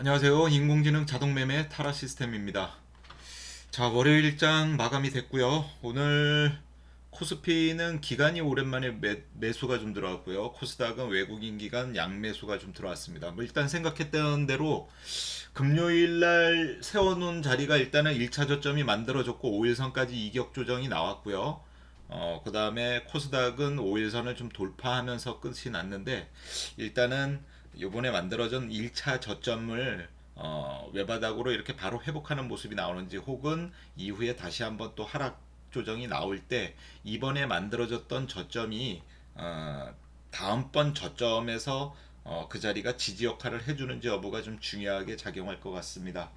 안녕하세요. 인공지능 자동매매 타라 시스템입니다. 자, 월요일장 마감이 됐고요. 오늘 코스피는 기간이 오랜만에 매수가 좀 들어왔고요. 코스닥은 외국인 기관 양매수가 좀 들어왔습니다. 뭐 일단 생각했던 대로 금요일 날 세워놓은 자리가 일단은 1차 저점이 만들어졌고 5일선까지 이격 조정이 나왔고요. 그 다음에 코스닥은 5일선을 좀 돌파하면서 끝이 났는데 일단은 요번에 만들어진 1차 저점을 외바닥으로 이렇게 바로 회복하는 모습이 나오는지 혹은 이후에 다시 한번 또 하락 조정이 나올 때 이번에 만들어졌던 저점이 다음번 저점에서 그 자리가 지지 역할을 해주는지 여부가 좀 중요하게 작용할 것 같습니다.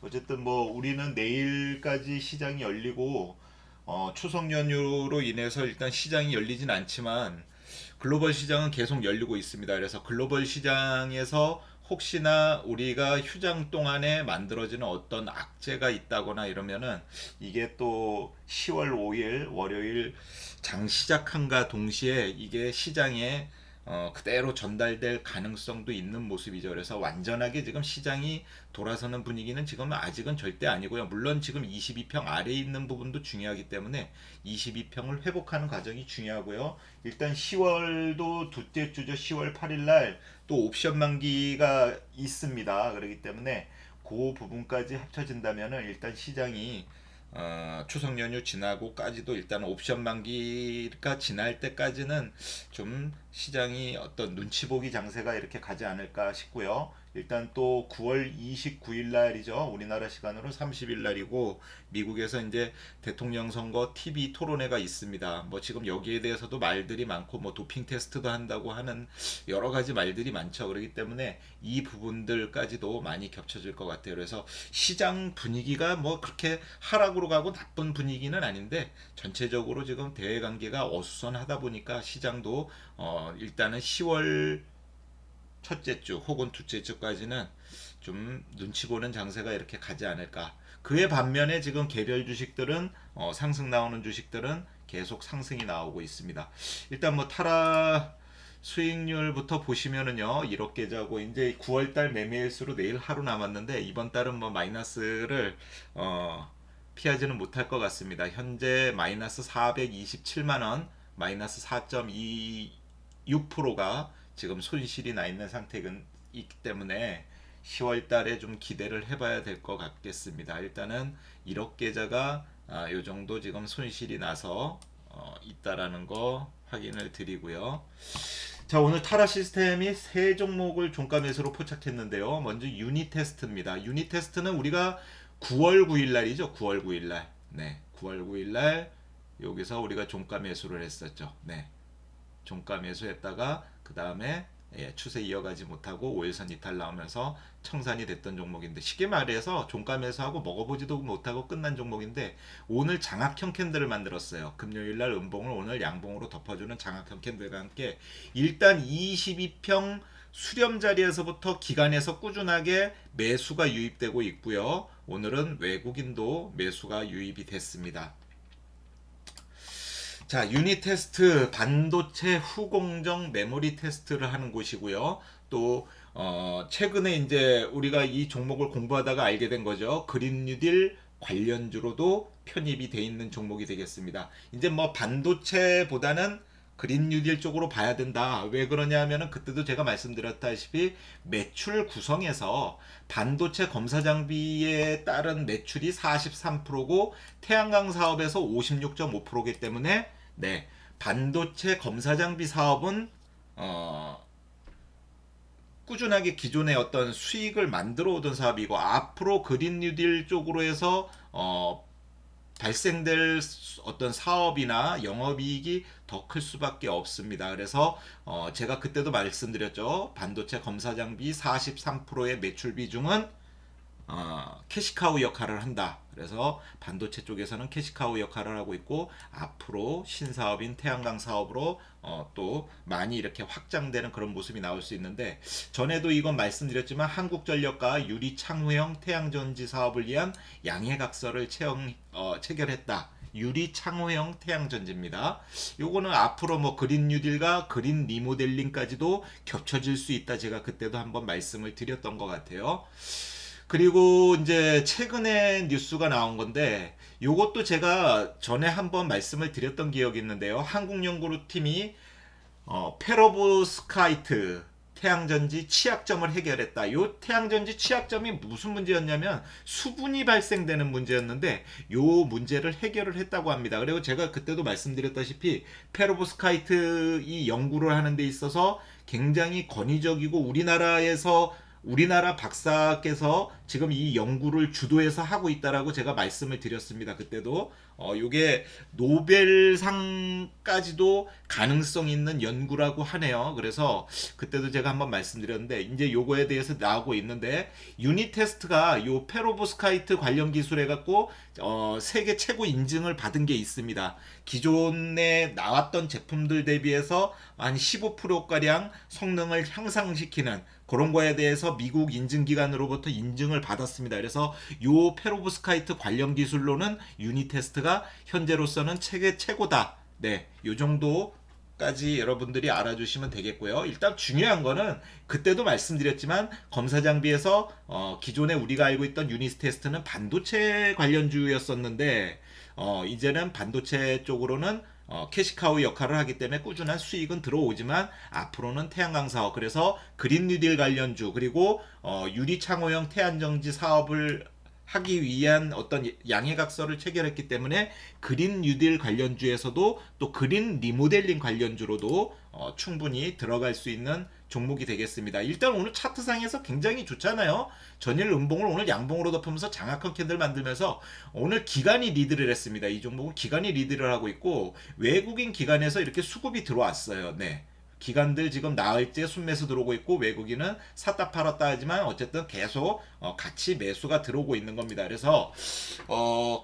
어쨌든 뭐 우리는 내일까지 시장이 열리고 추석 연휴로 인해서 일단 시장이 열리진 않지만 글로벌 시장은 계속 열리고 있습니다. 그래서 글로벌 시장에서 혹시나 우리가 휴장 동안에 만들어지는 어떤 악재가 있다거나 이러면은 이게 또 10월 5일 월요일 장 시작한과 동시에 이게 시장에 그대로 전달될 가능성도 있는 모습이죠. 그래서 완전하게 지금 시장이 돌아서는 분위기는 지금 아직은 절대 아니고요. 물론 지금 22평 아래에 있는 부분도 중요하기 때문에 22평을 회복하는 과정이 중요하고요. 일단 10월도 둘째 주죠. 10월 8일 날 또 옵션 만기가 있습니다. 그렇기 때문에 그 부분까지 합쳐진다면은 일단 시장이 추석 연휴 지나고까지도 일단 옵션 만기가 지날 때까지는 좀 시장이 어떤 눈치 보기 장세가 이렇게 가지 않을까 싶고요. 일단 또 9월 29일 날이죠. 우리나라 시간으로 30일 날이고 미국에서 이제 대통령 선거 TV 토론회가 있습니다. 뭐 지금 여기에 대해서도 말들이 많고 뭐 도핑 테스트도 한다고 하는 여러 가지 말들이 많죠. 그렇기 때문에 이 부분들까지도 많이 겹쳐질 것 같아요. 그래서 시장 분위기가 뭐 그렇게 하락으로 가고 나쁜 분위기는 아닌데 전체적으로 지금 대외 관계가 어수선하다 보니까 시장도 일단은 10월 첫째 주 혹은 둘째 주까지는 좀 눈치 보는 장세가 이렇게 가지 않을까. 그에 반면에 지금 개별 주식들은 상승 나오는 주식들은 계속 상승이 나오고 있습니다. 일단 뭐 타라 수익률부터 보시면은요. 이렇게 자고 이제 9월달 매매일수로 내일 하루 남았는데 이번 달은 뭐 마이너스를 피하지는 못할 것 같습니다. 현재 마이너스 427만 원, 마이너스 4.26%가 지금 손실이 나 있는 상태이기 때문에 10월 달에 좀 기대를 해봐야 될 것 같겠습니다. 일단은 1억 계좌가 요 정도 지금 손실이 나서 있다라는 거 확인을 드리고요. 자, 오늘 타라 시스템이 세 종목을 종가 매수로 포착했는데요. 먼저 유니 테스트입니다. 유니 테스트는 우리가 9월 9일 날이죠. 9월 9일 날. 네. 9월 9일 날 여기서 우리가 종가 매수를 했었죠. 네. 종가 매수했다가 그 다음에 추세 이어가지 못하고 5일선 이탈 나오면서 청산이 됐던 종목인데 쉽게 말해서 종가 매수하고 먹어보지도 못하고 끝난 종목인데 오늘 장악형 캔들을 만들었어요. 금요일날 음봉을 오늘 양봉으로 덮어주는 장악형 캔들과 함께 일단 22평 수렴 자리에서부터 기간에서 꾸준하게 매수가 유입되고 있고요. 오늘은 외국인도 매수가 유입이 됐습니다. 자, 유닛 테스트 반도체 후공정 메모리 테스트를 하는 곳이고요. 또 최근에 이제 우리가 이 종목을 공부하다가 알게 된 거죠. 그린 뉴딜 관련주로도 편입이 돼 있는 종목이 되겠습니다. 이제 뭐 반도체보다는 그린 뉴딜 쪽으로 봐야 된다. 왜 그러냐 하면은 그때도 제가 말씀드렸다시피 매출 구성에서 반도체 검사 장비에 따른 매출이 43%고 태양광 사업에서 56.5%이기 때문에 네, 반도체 검사 장비 사업은 꾸준하게 기존의 어떤 수익을 만들어 오던 사업이고 앞으로 그린 뉴딜 쪽으로 해서 발생될 어떤 사업이나 영업이익이 더 클 수밖에 없습니다. 그래서 제가 그때도 말씀드렸죠. 반도체 검사 장비 43%의 매출 비중은 캐시카우 역할을 한다. 그래서 반도체 쪽에서는 캐시카우 역할을 하고 있고 앞으로 신사업인 태양광 사업으로 또 많이 이렇게 확장되는 그런 모습이 나올 수 있는데 전에도 이건 말씀드렸지만 한국전력과 유리창호형 태양전지 사업을 위한 양해각서를 체결했다. 유리 창호형 태양전지입니다. 요거는 앞으로 뭐 그린 뉴딜과 그린 리모델링까지도 겹쳐질 수 있다, 제가 그때도 한번 말씀을 드렸던 것 같아요. 그리고 이제 최근에 뉴스가 나온 건데, 요것도 제가 전에 한번 말씀을 드렸던 기억이 있는데요. 한국연구팀이 페로브스카이트 태양전지 취약점을 해결했다. 요 태양전지 취약점이 무슨 문제였냐면 수분이 발생되는 문제였는데, 요 문제를 해결을 했다고 합니다. 그리고 제가 그때도 말씀드렸다시피 페로브스카이트 이 연구를 하는 데 있어서 굉장히 권위적이고, 우리나라 박사께서 지금 이 연구를 주도해서 하고 있다라고 제가 말씀을 드렸습니다. 그때도 요게 노벨상까지도 가능성 있는 연구라고 하네요. 그래서 그때도 제가 한번 말씀드렸는데, 이제 요거에 대해서 나오고 있는데, 유니 테스트가 요 페로브스카이트 관련 기술해 갖고 세계 최고 인증을 받은 게 있습니다. 기존에 나왔던 제품들 대비해서 한 15%가량 성능을 향상시키는 그런 거에 대해서 미국 인증기관으로부터 인증을 받았습니다. 그래서 요 페로브스카이트 관련 기술로는 유니 테스트가 현재로서는 세계 최고다. 네, 요 정도까지 여러분들이 알아주시면 되겠고요. 일단 중요한 거는 그때도 말씀드렸지만, 검사 장비에서 기존에 우리가 알고 있던 유니 테스트는 반도체 관련주였었는데, 이제는 반도체 쪽으로는 캐시카우 역할을 하기 때문에 꾸준한 수익은 들어오지만, 앞으로는 태양광 사업, 그래서 그린 뉴딜 관련주, 그리고 유리 창호형 태양전지 사업을 하기 위한 어떤 양해각서를 체결했기 때문에 그린 뉴딜 관련주에서도 또 그린 리모델링 관련주로도 충분히 들어갈 수 있는 종목이 되겠습니다. 일단 오늘 차트상에서 굉장히 좋잖아요. 전일 음봉을 오늘 양봉으로 덮으면서 장악한 캔들 만들면서 오늘 기관이 리드를 했습니다. 이 종목은 기관이 리드를 하고 있고, 외국인 기관에서 이렇게 수급이 들어왔어요. 네. 기관들 지금 나흘째 순매수 들어오고 있고, 외국인은 샀다 팔았다 하지만 어쨌든 계속 같이 매수가 들어오고 있는 겁니다. 그래서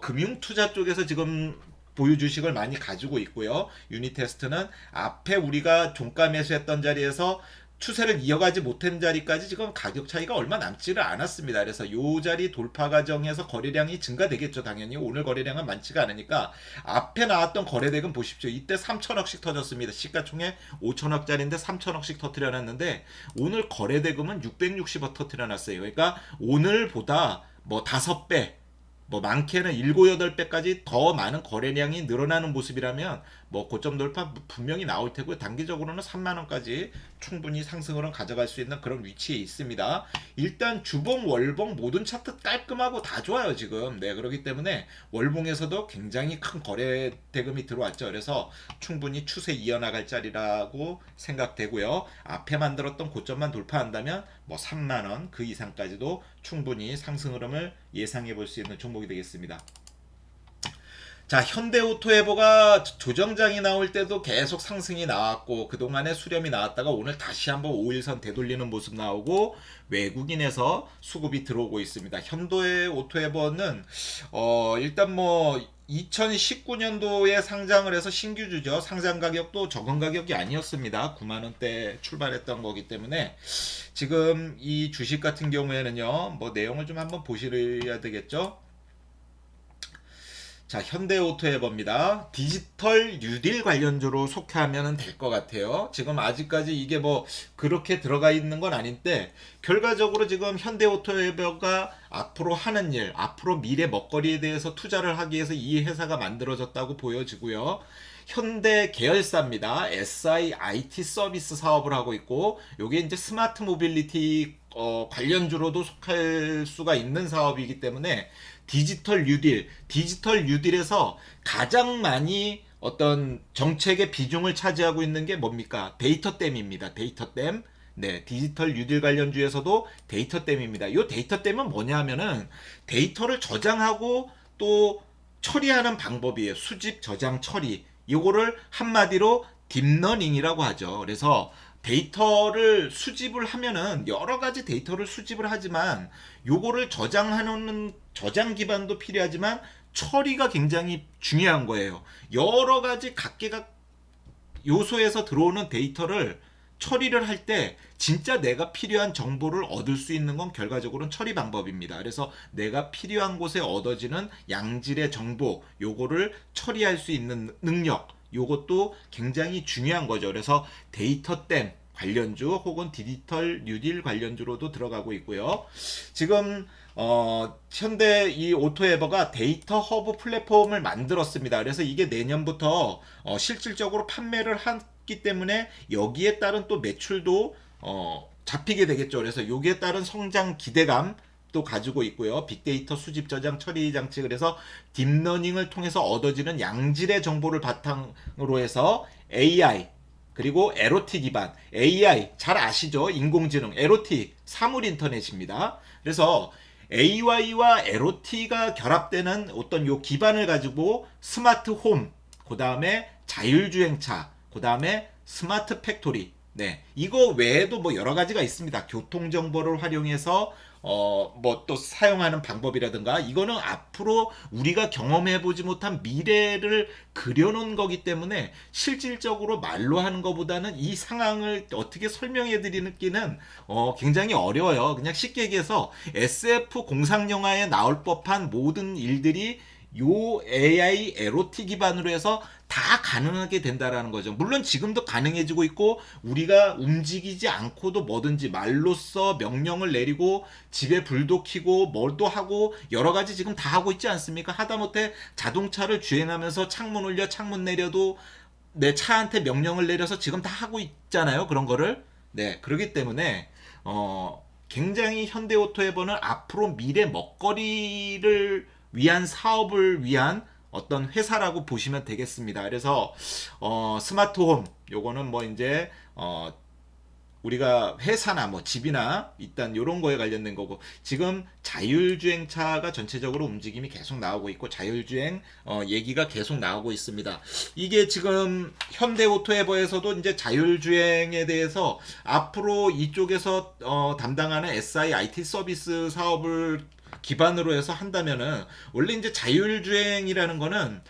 금융투자 쪽에서 지금 보유 주식을 많이 가지고 있고요. 유니테스트는 앞에 우리가 종가 매수했던 자리에서 추세를 이어가지 못한 자리까지 지금 가격 차이가 얼마 남지를 않았습니다. 그래서 요 자리 돌파 과정에서 거래량이 증가되겠죠. 당연히 오늘 거래량은 많지가 않으니까. 앞에 나왔던 거래대금 보십시오. 이때 3천억씩 터졌습니다. 시가총액 5천억짜리인데 3천억씩 터뜨려놨는데, 오늘 거래대금은 660억 터뜨려놨어요. 그러니까 오늘보다 뭐 5배, 뭐 많게는 7, 8배까지 더 많은 거래량이 늘어나는 모습이라면 뭐 고점 돌파 분명히 나올 테고요. 단기적으로는 3만원까지 충분히 상승으로 가져갈 수 있는 그런 위치에 있습니다. 일단 주봉, 월봉 모든 차트 깔끔하고 다 좋아요 지금. 네, 그렇기 때문에 월봉에서도 굉장히 큰 거래 대금이 들어왔죠. 그래서 충분히 추세 이어나갈 자리라고 생각되고요. 앞에 만들었던 고점만 돌파한다면 뭐 3만원 그 이상까지도 충분히 상승 흐름을 예상해 볼 수 있는 종목이 되겠습니다. 자, 현대오토에버가 조정장이 나올 때도 계속 상승이 나왔고, 그동안에 수렴이 나왔다가 오늘 다시 한번 5일선 되돌리는 모습 나오고, 외국인에서 수급이 들어오고 있습니다. 현대오토에버는 일단 뭐 2019년도에 상장을 해서 신규주죠. 상장 가격도 적은 가격이 아니었습니다. 9만원대 출발했던 거기 때문에 지금 이 주식 같은 경우에는요, 뭐 내용을 좀 한번 보셔야 되겠죠. 자, 현대오토에버입니다. 디지털 뉴딜 관련주로 속하면 될 것 같아요. 지금 아직까지 이게 뭐 그렇게 들어가 있는 건 아닌데, 결과적으로 지금 현대오토에버가 앞으로 하는 일, 앞으로 미래 먹거리에 대해서 투자를 하기 위해서 이 회사가 만들어졌다고 보여지고요. 현대 계열사입니다. SI IT 서비스 사업을 하고 있고, 요게 이제 스마트 모빌리티 관련주로도 속할 수가 있는 사업이기 때문에, 디지털 뉴딜에서 가장 많이 어떤 정책의 비중을 차지하고 있는 게 뭡니까? 데이터댐입니다. 데이터댐. 네, 디지털 뉴딜 관련주에서도 데이터댐입니다. 이 데이터댐은 뭐냐 하면은 데이터를 저장하고 또 처리하는 방법이에요. 수집, 저장, 처리. 이거를 한마디로 딥러닝이라고 하죠. 그래서 데이터를 수집을 하면은 여러 가지 데이터를 수집을 하지만, 요거를 저장하는 저장 기반도 필요하지만 처리가 굉장히 중요한 거예요. 여러 가지 각계각 요소에서 들어오는 데이터를 처리를 할 때 진짜 내가 필요한 정보를 얻을 수 있는 건 결과적으로는 처리 방법입니다. 그래서 내가 필요한 곳에 얻어지는 양질의 정보, 요거를 처리할 수 있는 능력, 요것도 굉장히 중요한 거죠. 그래서 데이터 댐 관련주 혹은 디지털 뉴딜 관련주로도 들어가고 있고요. 지금 현대 이 오토에버가 데이터 허브 플랫폼을 만들었습니다. 그래서 이게 내년부터 실질적으로 판매를 하기 때문에 여기에 따른 또 매출도 잡히게 되겠죠. 그래서 여기에 따른 성장 기대감 또 가지고 있고요. 빅데이터 수집 저장 처리 장치, 그래서 딥러닝을 통해서 얻어지는 양질의 정보를 바탕으로 해서 AI 그리고 LOT 기반, AI 잘 아시죠? 인공지능, LOT 사물 인터넷입니다. 그래서 AI와 LOT가 결합되는 어떤 요 기반을 가지고 스마트 홈, 그 다음에 자율주행차, 그 다음에 스마트 팩토리, 네, 이거 외에도 뭐 여러 가지가 있습니다. 교통 정보를 활용해서 뭐 또 사용하는 방법이라든가, 이거는 앞으로 우리가 경험해 보지 못한 미래를 그려놓은 거기 때문에 실질적으로 말로 하는 것보다는 이 상황을 어떻게 설명해 드리기는 굉장히 어려워요. 그냥 쉽게 얘기해서 SF 공상 영화에 나올 법한 모든 일들이 요 AI LOT 기반으로 해서 다 가능하게 된다라는 거죠. 물론 지금도 가능해지고 있고, 우리가 움직이지 않고도 뭐든지 말로써 명령을 내리고 집에 불도 켜고 뭘도 하고 여러 가지 지금 다 하고 있지 않습니까? 하다못해 자동차를 주행하면서 창문 올려 창문 내려도 내 차한테 명령을 내려서 지금 다 하고 있잖아요. 그런 거를. 네, 그렇기 때문에 굉장히 현대오토에버는 앞으로 미래 먹거리를 위한 사업을 위한 어떤 회사라고 보시면 되겠습니다. 그래서 스마트홈 요거는 뭐 이제 우리가 회사나 뭐 집이나 일단 이런 거에 관련된 거고, 지금 자율주행차가 전체적으로 움직임이 계속 나오고 있고 자율주행 얘기가 계속 나오고 있습니다. 이게 지금 현대오토에버에서도 이제 자율주행에 대해서 앞으로 이쪽에서 담당하는 SI IT 서비스 사업을 기반으로 해서 한다면은, 원래 이제 자율주행이라는 거는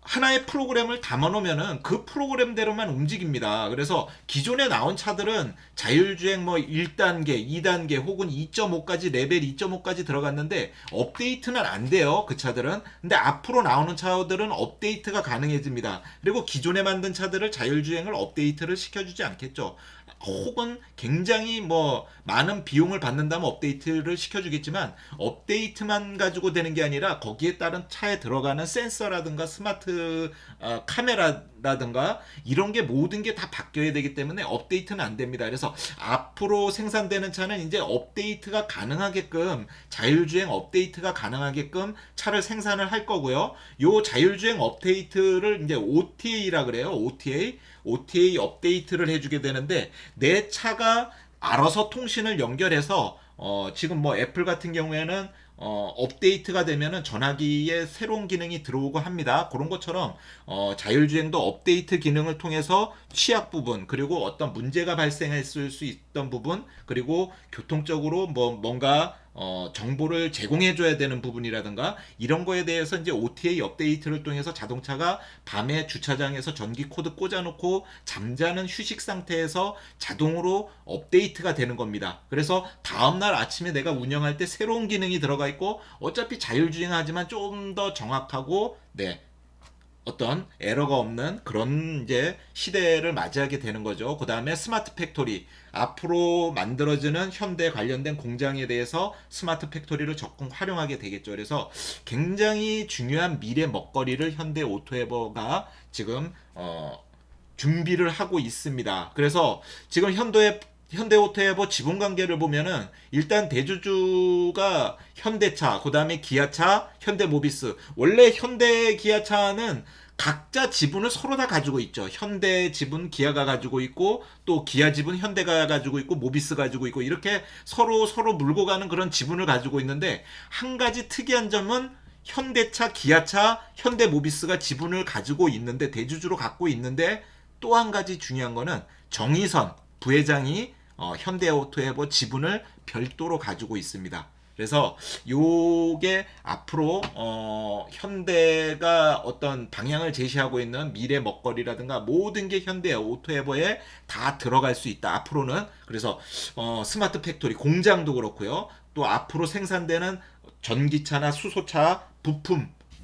하나의 프로그램을 담아놓으면은 그 프로그램대로만 움직입니다. 그래서 기존에 나온 차들은 자율주행 뭐 1단계, 2단계 혹은 2.5까지 레벨 2.5까지 들어갔는데 업데이트는 안 돼요. 그 차들은. 근데 앞으로 나오는 차들은 업데이트가 가능해집니다. 그리고 기존에 만든 차들을 자율주행을 업데이트를 시켜주지 않겠죠. 혹은 굉장히 뭐 많은 비용을 받는다면 업데이트를 시켜주겠지만, 업데이트만 가지고 되는 게 아니라 거기에 따른 차에 들어가는 센서라든가 스마트 카메라라든가 이런 게 모든 게 다 바뀌어야 되기 때문에 업데이트는 안 됩니다. 그래서 앞으로 생산되는 차는 이제 업데이트가 가능하게끔, 자율주행 업데이트가 가능하게끔 차를 생산을 할 거고요. 요 자율주행 업데이트를 이제 OTA라 그래요. OTA 업데이트를 해주게 되는데, 내 차가 알아서 통신을 연결해서 지금 뭐 애플 같은 경우에는 업데이트가 되면은 전화기에 새로운 기능이 들어오고 합니다. 그런 것처럼 자율주행도 업데이트 기능을 통해서 취약 부분, 그리고 어떤 문제가 발생했을 수 있던 부분, 그리고 교통적으로 뭐 뭔가 정보를 제공해줘야 되는 부분이라든가 이런 거에 대해서 이제 OTA 업데이트를 통해서 자동차가 밤에 주차장에서 전기 코드 꽂아놓고 잠자는 휴식 상태에서 자동으로 업데이트가 되는 겁니다. 그래서 다음날 아침에 내가 운영할 때 새로운 기능이 들어가 있고, 어차피 자율주행하지만 좀 더 정확하고, 네, 어떤 에러가 없는 그런 이제 시대를 맞이하게 되는 거죠. 그 다음에 스마트 팩토리, 앞으로 만들어지는 현대 관련된 공장에 대해서 스마트 팩토리를 적극 활용하게 되겠죠. 그래서 굉장히 중요한 미래 먹거리를 현대 오토에버가 지금 준비를 하고 있습니다. 그래서 지금 현대오토에버 지분 관계를 보면은, 일단 대주주가 현대차, 그 다음에 기아차, 현대모비스. 원래 현대 기아차는 각자 지분을 서로 다 가지고 있죠. 현대 지분 기아가 가지고 있고, 또 기아 지분 현대가 가지고 있고, 모비스 가지고 있고, 이렇게 서로 물고 가는 그런 지분을 가지고 있는데, 한 가지 특이한 점은 현대차, 기아차, 현대모비스가 지분을 가지고 있는데, 대주주로 갖고 있는데, 또 한 가지 중요한 거는 정의선 부회장이 현대오토에버 지분을 별도로 가지고 있습니다. 그래서 요게 앞으로 현대가 어떤 방향을 제시하고 있는 미래 먹거리라든가 모든 게 현대 오토에버에 다 들어갈 수 있다. 앞으로는 그래서 스마트 팩토리 공장도 그렇고요. 또 앞으로 생산되는 전기차나 수소차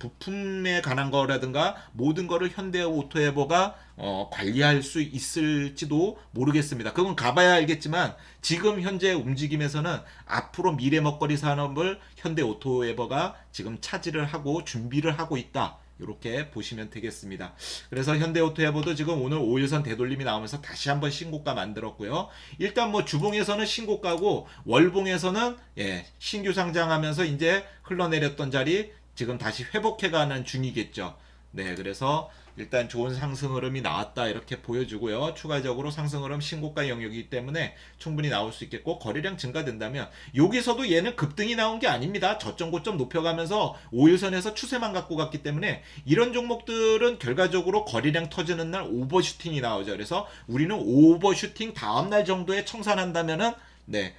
부품에 관한 거라든가 모든 거를 현대 오토에버가 관리할 수 있을지도 모르겠습니다. 그건 가봐야 알겠지만 지금 현재 움직임에서는 앞으로 미래 먹거리 산업을 현대 오토에버가 지금 차지를 하고 준비를 하고 있다. 이렇게 보시면 되겠습니다. 그래서 현대오토에버도 지금 오늘 5일선 되돌림이 나오면서 다시 한번 신고가 만들었고요. 일단 뭐 주봉에서는 신고가고 월봉에서는 신규 상장하면서 이제 흘러내렸던 자리 지금 다시 회복해가는 중이겠죠. 네, 그래서 일단 좋은 상승 흐름이 나왔다 이렇게 보여주고요. 추가적으로 상승 흐름 신고가 영역이기 때문에 충분히 나올 수 있겠고 거래량 증가된다면 여기서도 얘는 급등이 나온 게 아닙니다. 저점 고점 높여가면서 5일선에서 추세만 갖고 갔기 때문에 이런 종목들은 결과적으로 거래량 터지는 날 오버슈팅이 나오죠. 그래서 우리는 오버슈팅 다음날 정도에 청산한다면은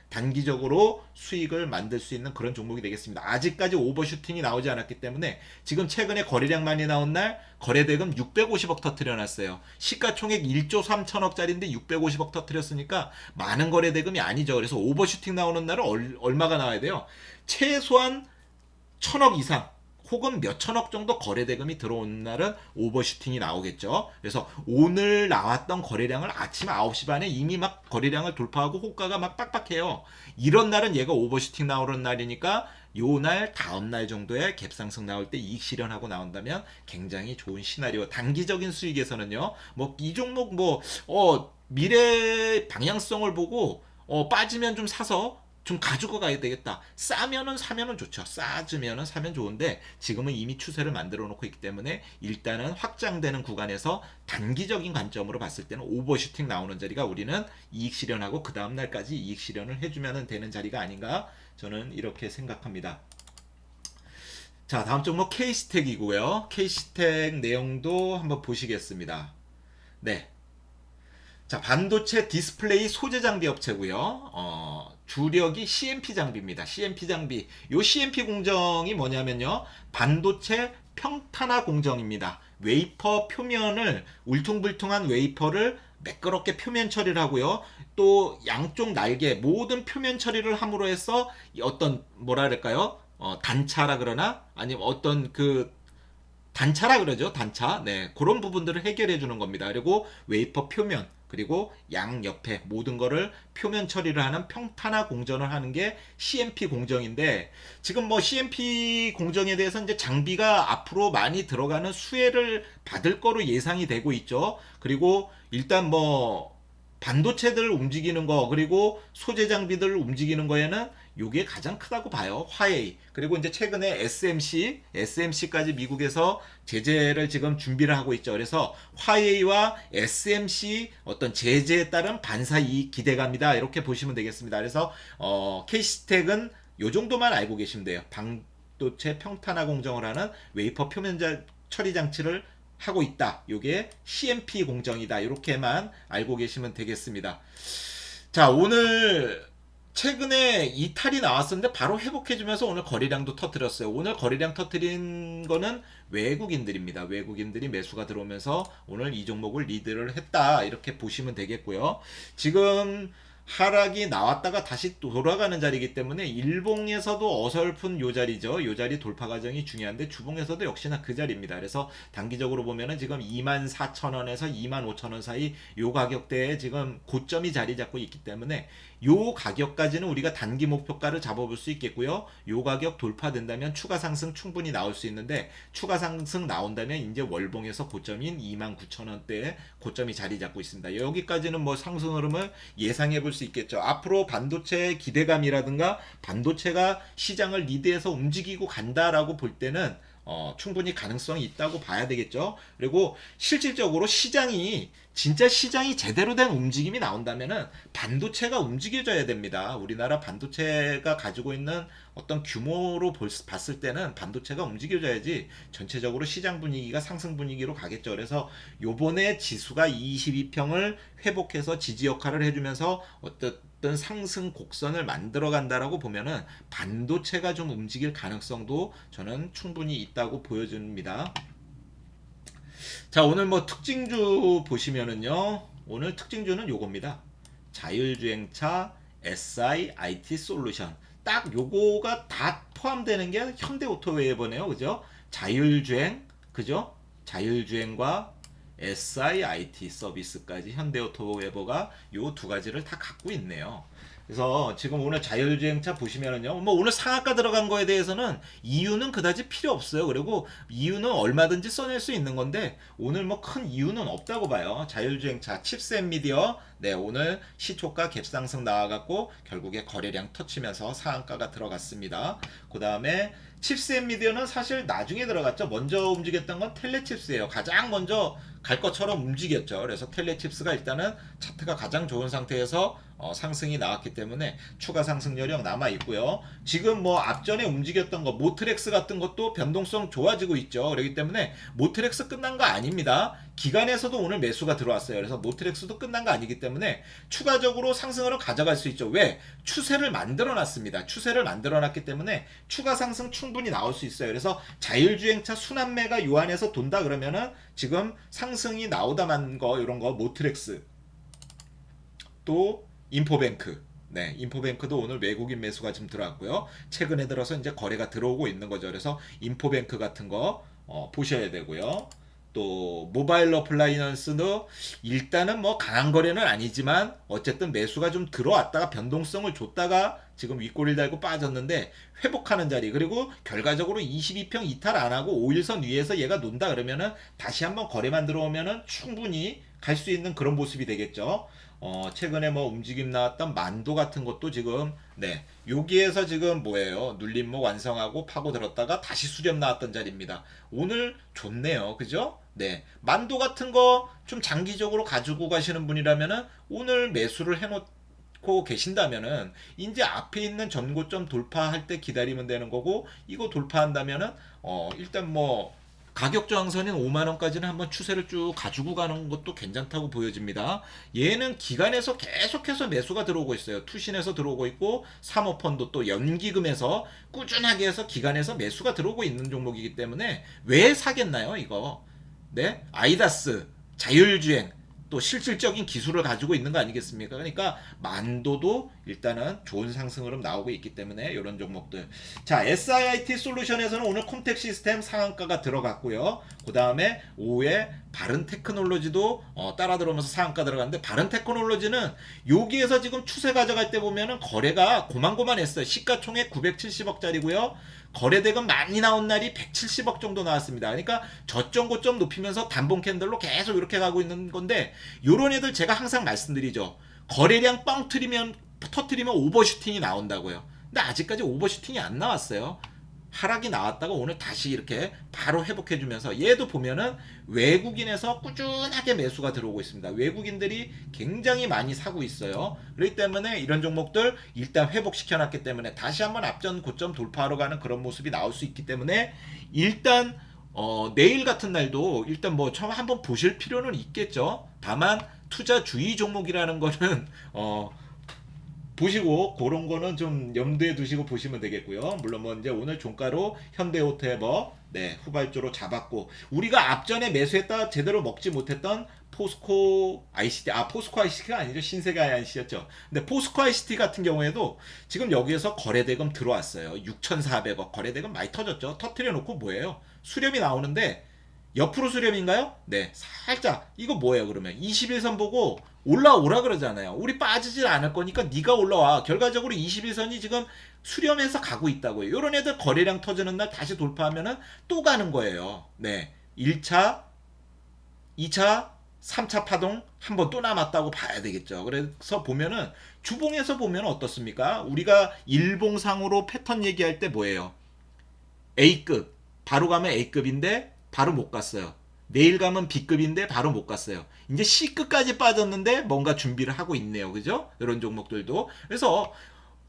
단기적으로 수익을 만들 수 있는 그런 종목이 되겠습니다. 아직까지 오버슈팅이 나오지 않았기 때문에 지금 최근에 거래량 많이 나온 날 거래대금 650억 터트려놨어요. 시가총액 1조 3천억짜리인데 650억 터트렸으니까 많은 거래대금이 아니죠. 그래서 오버슈팅 나오는 날은 얼마가 나와야 돼요? 최소한 1,000억 이상 혹은 몇 천억 정도 거래대금이 들어오는 날은 오버슈팅이 나오겠죠. 그래서 오늘 나왔던 거래량을 아침 9시 반에 이미 막 거래량을 돌파하고 호가가 막 빡빡해요. 이런 날은 얘가 오버슈팅 나오는 날이니까 요 날 다음 날 정도에 갭상승 나올 때 이익 실현하고 나온다면 굉장히 좋은 시나리오. 단기적인 수익에서는요. 뭐 이 종목 미래 방향성을 보고 빠지면 좀 사서 좀 가지고 가야 되겠다. 싸면은 사면은 좋죠. 싸지면은 사면 좋은데 지금은 이미 추세를 만들어 놓고 있기 때문에 일단은 확장되는 구간에서 단기적인 관점으로 봤을 때는 오버슈팅 나오는 자리가 우리는 이익 실현하고 그 다음 날까지 이익 실현을 해주면 되는 자리가 아닌가 저는 이렇게 생각합니다. 자, 다음 종목 K스택이고요. K스택 내용도 한번 보시겠습니다. 네. 자, 반도체 디스플레이 소재 장비 업체고요. 주력이 CMP 장비입니다. CMP 장비. 요 CMP 공정이 뭐냐면요. 반도체 평탄화 공정입니다. 웨이퍼 표면을 울퉁불퉁한 웨이퍼를 매끄럽게 표면 처리를 하고요. 또 양쪽 날개 모든 표면 처리를 함으로 해서 어떤 뭐랄까요? 단차라 그러나 아니면 어떤 그 단차라 그러죠. 단차. 네. 그런 부분들을 해결해 주는 겁니다. 그리고 웨이퍼 표면 그리고 양 옆에 모든 거를 표면 처리를 하는 평탄화 공정을 하는 게 CMP 공정인데 지금 뭐 CMP 공정에 대해서 이제 장비가 앞으로 많이 들어가는 수혜를 받을 거로 예상이 되고 있죠. 그리고 일단 뭐 반도체들 움직이는 거 그리고 소재 장비들 움직이는 거에는 요게 가장 크다고 봐요. 화웨이. 그리고 이제 최근에 SMC까지 미국에서 제재를 지금 준비를 하고 있죠. 그래서 화웨이와 SMC 어떤 제재에 따른 반사 이익 기대감이다. 이렇게 보시면 되겠습니다. 그래서 K스택은 요 정도만 알고 계시면 돼요. 반도체 평탄화 공정을 하는 웨이퍼 표면 처리 장치를 하고 있다. 요게 CMP 공정이다. 이렇게만 알고 계시면 되겠습니다. 자, 오늘 최근에 이탈이 나왔었는데 바로 회복해주면서 오늘 거래량도 터뜨렸어요. 오늘 거래량 터뜨린 거는 외국인들입니다. 외국인들이 매수가 들어오면서 오늘 이 종목을 리드를 했다. 이렇게 보시면 되겠고요. 지금 하락이 나왔다가 다시 돌아가는 자리이기 때문에 일봉에서도 어설픈 요 자리죠. 요 자리 돌파 과정이 중요한데 주봉에서도 역시나 그 자리입니다. 그래서 단기적으로 보면은 지금 24,000원에서 25,000원 사이 요 가격대에 지금 고점이 자리 잡고 있기 때문에 요 가격까지는 우리가 단기 목표가를 잡아볼 수 있겠고요. 요 가격 돌파된다면 추가 상승 충분히 나올 수 있는데 추가 상승 나온다면 이제 월봉에서 고점인 29,000원대에 고점이 자리 잡고 있습니다. 여기까지는 뭐 상승 흐름을 예상해 볼 수 있겠죠. 앞으로 반도체 기대감이라든가 반도체가 시장을 리드해서 움직이고 간다라고 볼 때는 충분히 가능성이 있다고 봐야 되겠죠. 그리고 실질적으로 진짜 시장이 제대로 된 움직임이 나온다면은 반도체가 움직여져야 됩니다. 우리나라 반도체가 가지고 있는 어떤 규모로 봤을 때는 반도체가 움직여져야지 전체적으로 시장 분위기가 상승 분위기로 가겠죠. 그래서 요번에 지수가 22평을 회복해서 지지 역할을 해주면서 어떤 어떤 상승 곡선을 만들어 간다라고 보면은 반도체가 좀 움직일 가능성도 저는 충분히 있다고 보여집니다. 자, 오늘 뭐 특징주 보시면은요. 오늘 특징주는 요겁니다. 자율주행차 SI IT 솔루션. 딱 요거가 다 포함되는 게 현대오토웨이버네요. 그죠? 자율주행, 그죠? 자율주행과 SIIT 서비스까지 현대오토웨이버가 요 두 가지를 다 갖고 있네요. 그래서 지금 오늘 자율주행차 보시면은요, 뭐 오늘 상한가 들어간 거에 대해서는 이유는 그다지 필요 없어요. 그리고 이유는 얼마든지 써낼 수 있는 건데 오늘 뭐 큰 이유는 없다고 봐요. 자율주행차 칩셋 미디어, 네, 오늘 시초가 갭상승 나와갖고 결국에 거래량 터치면서 상한가가 들어갔습니다. 그 다음에 칩셋 미디어는 사실 나중에 들어갔죠. 먼저 움직였던 건 텔레칩스예요. 가장 먼저 갈 것처럼 움직였죠. 그래서 텔레칩스가 일단은 차트가 가장 좋은 상태에서 상승이 나왔기 때문에 추가 상승 여력 남아 있고요. 지금 뭐 앞전에 움직였던 거 모트렉스 같은 것도 변동성 좋아지고 있죠. 그렇기 때문에 모트렉스 끝난 거 아닙니다. 기간에서도 오늘 매수가 들어왔어요. 그래서 모트렉스도 끝난 거 아니기 때문에 추가적으로 상승으로 가져갈 수 있죠. 왜? 추세를 만들어 놨습니다. 추세를 만들어 놨기 때문에 추가 상승 충분히 나올 수 있어요. 그래서 자율주행차 순환매가 요 안에서 돈다 그러면은 지금 상승이 나오다만 거 이런 거 모트렉스 또 인포뱅크, 네, 인포뱅크도 오늘 외국인 매수가 좀 들어왔고요. 최근에 들어서 이제 거래가 들어오고 있는 거죠. 그래서 인포뱅크 같은 거 보셔야 되고요. 또 모바일 어플라이언스도 일단은 뭐 강한 거래는 아니지만 어쨌든 매수가 좀 들어왔다가 변동성을 줬다가 지금 윗꼬리를 달고 빠졌는데 회복하는 자리, 그리고 결과적으로 22평 이탈 안 하고 5일선 위에서 얘가 논다 그러면은 다시 한번 거래만 들어오면은 충분히 갈 수 있는 그런 모습이 되겠죠. 최근에 뭐 움직임 나왔던 만도 같은 것도 지금, 네, 여기에서 지금 뭐예요? 눌림목 완성하고 파고 들었다가 다시 수렴 나왔던 자리입니다. 오늘 좋네요. 그죠? 네. 만도 같은 거 좀 장기적으로 가지고 가시는 분이라면은 오늘 매수를 해놓고 계신다면은 이제 앞에 있는 전고점 돌파할 때 기다리면 되는 거고, 이거 돌파한다면은 일단 뭐 가격 저항선인 5만 원까지는 한번 추세를 쭉 가지고 가는 것도 괜찮다고 보여집니다. 얘는 기간에서 계속해서 매수가 들어오고 있어요. 투신에서 들어오고 있고 사모펀드 또 연기금에서 꾸준하게 해서 기간에서 매수가 들어오고 있는 종목이기 때문에 왜 사겠나요, 이거? 네? 아이다스, 자율주행, 또 실질적인 기술을 가지고 있는 거 아니겠습니까? 그러니까 만도도 일단은 좋은 상승 흐름 나오고 있기 때문에 이런 종목들. 자, SIIT 솔루션에서는 오늘 콤텍 시스템 상한가가 들어갔고요. 그 다음에 오후에 바른 테크놀로지도 따라 들어오면서 상한가 들어갔는데, 바른 테크놀로지는 여기에서 지금 추세 가져갈 때 보면은 거래가 고만고만했어요. 시가총액 970억짜리고요. 거래대금 많이 나온 날이 170억 정도 나왔습니다. 그러니까 저점 고점 높이면서 단봉 캔들로 계속 이렇게 가고 있는 건데, 요런 애들 제가 항상 말씀드리죠. 거래량 뻥 터트리면 오버슈팅이 나온다고요. 근데 아직까지 오버슈팅이 안 나왔어요. 하락이 나왔다가 오늘 다시 이렇게 바로 회복해주면서, 얘도 보면은 외국인에서 꾸준하게 매수가 들어오고 있습니다. 외국인들이 굉장히 많이 사고 있어요. 그렇기 때문에 이런 종목들 일단 회복시켜놨기 때문에 다시 한번 앞전 고점 돌파하러 가는 그런 모습이 나올 수 있기 때문에 일단 내일 같은 날도 일단 뭐 처음 한번 보실 필요는 있겠죠. 다만 투자 주의 종목이라는 거는 보시고 그런 거는 좀 염두에 두시고 보시면 되겠고요. 물론 뭐 이제 오늘 종가로 현대오토에버, 네, 후발주로 잡았고, 우리가 앞전에 매수했다 제대로 먹지 못했던 포스코 ICT, 포스코 ICT가 아니죠. 신세계 ICT였죠. 근데 포스코 ICT 같은 경우에도 지금 여기에서 거래대금 들어왔어요. 6,400억 거래대금 많이 터졌죠. 터트려 놓고 뭐예요? 수렴이 나오는데 옆으로 수렴인가요? 네, 살짝. 이거 뭐예요? 그러면 21선 보고 올라오라 그러잖아요. 우리 빠지질 않을 거니까 네가 올라와. 결과적으로 21선이 지금 수렴해서 가고 있다고요. 이런 애들 거래량 터지는 날 다시 돌파하면은 또 가는 거예요. 네, 1차, 2차, 3차 파동 한 번 또 남았다고 봐야 되겠죠. 그래서 보면은 주봉에서 보면 어떻습니까? 우리가 일봉상으로 패턴 얘기할 때 뭐예요? A급, 바로 가면 A급인데 바로 못 갔어요. 내일 가면 B급인데 바로 못 갔어요. 이제 C급까지 빠졌는데 뭔가 준비를 하고 있네요. 그죠? 이런 종목들도. 그래서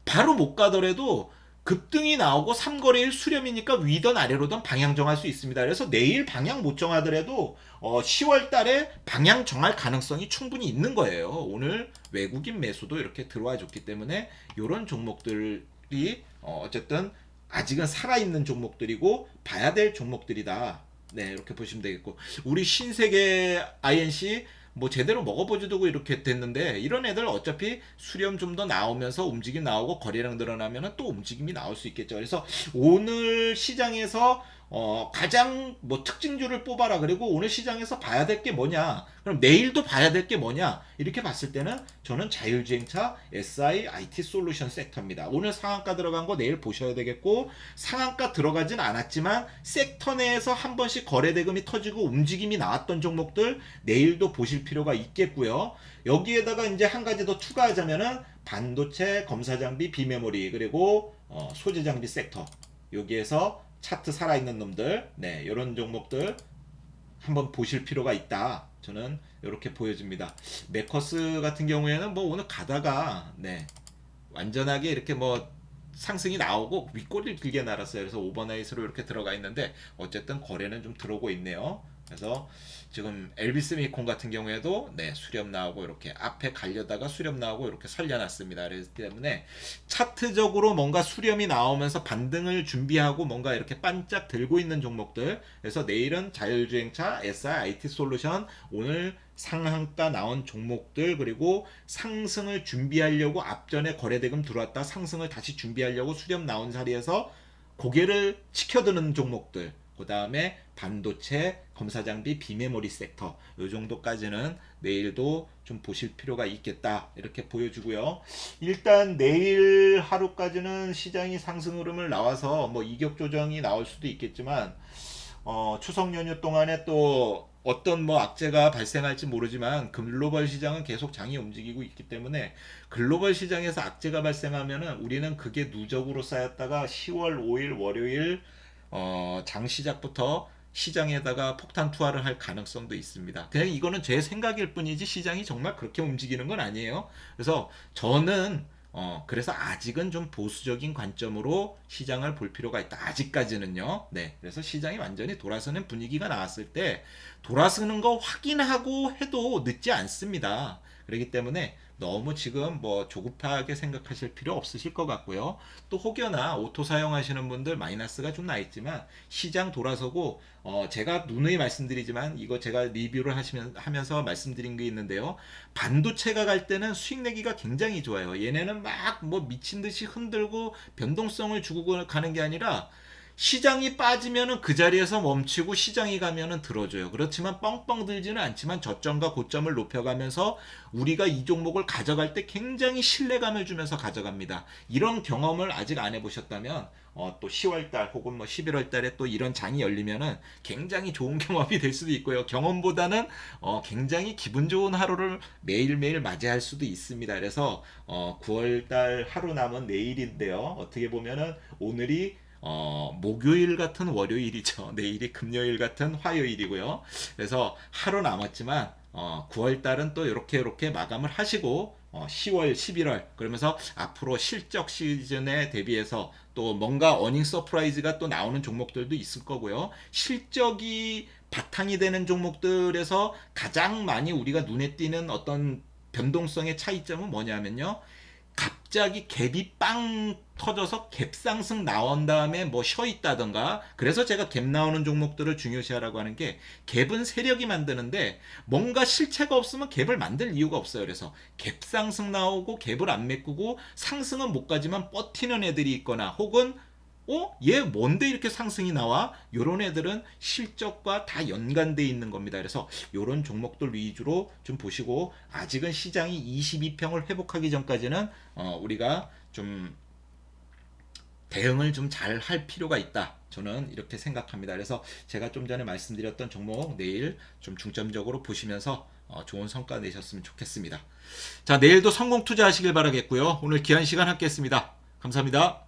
바로 못 가더라도 급등이 나오고 삼거래일 수렴이니까 위든 아래로든 방향 정할 수 있습니다. 그래서 내일 방향 못 정하더라도 10월 달에 방향 정할 가능성이 충분히 있는 거예요. 오늘 외국인 매수도 이렇게 들어와 줬기 때문에 이런 종목들이 어쨌든 아직은 살아있는 종목들이고 봐야 될 종목들이다. 네, 이렇게 보시면 되겠고, 우리 신세계 INC 뭐 제대로 먹어보지도 이렇게 됐는데, 이런 애들 어차피 수렴 좀 더 나오면서 움직임 나오고 거래량 늘어나면 또 움직임이 나올 수 있겠죠. 그래서 오늘 시장에서 가장 뭐 특징주를 뽑아라. 그리고 오늘 시장에서 봐야 될 게 뭐냐, 그럼 내일도 봐야 될 게 뭐냐, 이렇게 봤을 때는 저는 자율주행차 SI IT 솔루션 섹터입니다. 오늘 상한가 들어간 거 내일 보셔야 되겠고, 상한가 들어가진 않았지만 섹터 내에서 한 번씩 거래 대금이 터지고 움직임이 나왔던 종목들 내일도 보실 필요가 있겠고요. 여기에다가 이제 한 가지 더 추가하자면은 반도체, 검사장비, 비메모리, 그리고 소재장비 섹터, 여기에서 차트 살아있는 놈들, 네, 이런 종목들 한번 보실 필요가 있다. 저는 이렇게 보여집니다. 메커스 같은 경우에는 뭐 오늘 가다가 네, 완전하게 이렇게 뭐 상승이 나오고 윗꼬리를 길게 날았어요. 그래서 오버나잇으로 이렇게 들어가 있는데 어쨌든 거래는 좀 들어오고 있네요. 그래서 지금 엘비스미콘 같은 경우에도 네, 수렴 나오고 이렇게 앞에 가려다가 수렴 나오고 이렇게 살려놨습니다. 그렇기 때문에 차트적으로 뭔가 수렴이 나오면서 반등을 준비하고 뭔가 이렇게 반짝 들고 있는 종목들. 그래서 내일은 자율주행차, SI IT 솔루션, 오늘 상한가 나온 종목들, 그리고 상승을 준비하려고 앞전에 거래대금 들어왔다 상승을 다시 준비하려고 수렴 나온 자리에서 고개를 치켜드는 종목들, 그 다음에 반도체, 검사장비, 비메모리 섹터, 이 정도까지는 내일도 좀 보실 필요가 있겠다, 이렇게 보여주고요. 일단 내일 하루까지는 시장이 상승 흐름을 나와서 뭐 이격 조정이 나올 수도 있겠지만 추석 연휴 동안에 또 어떤 뭐 악재가 발생할지 모르지만 글로벌 시장은 계속 장이 움직이고 있기 때문에 글로벌 시장에서 악재가 발생하면은 우리는 그게 누적으로 쌓였다가 10월 5일 월요일 장 시작부터 시장에다가 폭탄 투하를 할 가능성도 있습니다. 그냥 이거는 제 생각일 뿐이지 시장이 정말 그렇게 움직이는 건 아니에요. 그래서 저는 그래서 아직은 좀 보수적인 관점으로 시장을 볼 필요가 있다. 아직까지는요. 네. 그래서 시장이 완전히 돌아서는 분위기가 나왔을 때 돌아서는 거 확인하고 해도 늦지 않습니다. 그렇기 때문에 너무 지금 뭐 조급하게 생각하실 필요 없으실 것 같고요. 또 혹여나 오토 사용하시는 분들 마이너스가 좀 나 있지만 시장 돌아서고 제가 누누이 말씀드리지만 이거 제가 리뷰를 하면서 말씀드린 게 있는데요. 반도체가 갈 때는 수익 내기가 굉장히 좋아요. 얘네는 막 뭐 미친 듯이 흔들고 변동성을 주고 가는 게 아니라 시장이 빠지면은 그 자리에서 멈추고 시장이 가면은 들어줘요. 그렇지만 뻥뻥 들지는 않지만 저점과 고점을 높여가면서 우리가 이 종목을 가져갈 때 굉장히 신뢰감을 주면서 가져갑니다. 이런 경험을 아직 안 해보셨다면 또 10월달 혹은 뭐 11월달에 또 이런 장이 열리면은 굉장히 좋은 경험이 될 수도 있고요. 경험보다는 굉장히 기분 좋은 하루를 매일매일 맞이할 수도 있습니다. 그래서 9월달 하루 남은 내일인데요. 어떻게 보면은 오늘이 목요일 같은 월요일이죠. 내일이 금요일 같은 화요일이고요. 그래서 하루 남았지만 9월 달은 또 이렇게 마감을 하시고 10월, 11월 그러면서 앞으로 실적 시즌에 대비해서 또 뭔가 어닝 서프라이즈가 또 나오는 종목들도 있을 거고요. 실적이 바탕이 되는 종목들에서 가장 많이 우리가 눈에 띄는 어떤 변동성의 차이점은 뭐냐면요. 갑자기 갭이 빵 터져서 갭 상승 나온 다음에 뭐 쉬어 있다던가, 그래서 제가 갭 나오는 종목들을 중요시하라고 하는 게, 갭은 세력이 만드는데 뭔가 실체가 없으면 갭을 만들 이유가 없어요. 그래서 갭 상승 나오고 갭을 안 메꾸고 상승은 못 가지만 버티는 애들이 있거나, 혹은 얘 뭔데 이렇게 상승이 나와? 요런 애들은 실적과 다 연관돼 있는 겁니다. 그래서 요런 종목들 위주로 좀 보시고, 아직은 시장이 22평을 회복하기 전까지는 우리가 좀 대응을 좀 잘 할 필요가 있다. 저는 이렇게 생각합니다. 그래서 제가 좀 전에 말씀드렸던 종목 내일 좀 중점적으로 보시면서 좋은 성과 내셨으면 좋겠습니다. 자, 내일도 성공 투자하시길 바라겠고요. 오늘 귀한 시간 함께 했습니다. 감사합니다.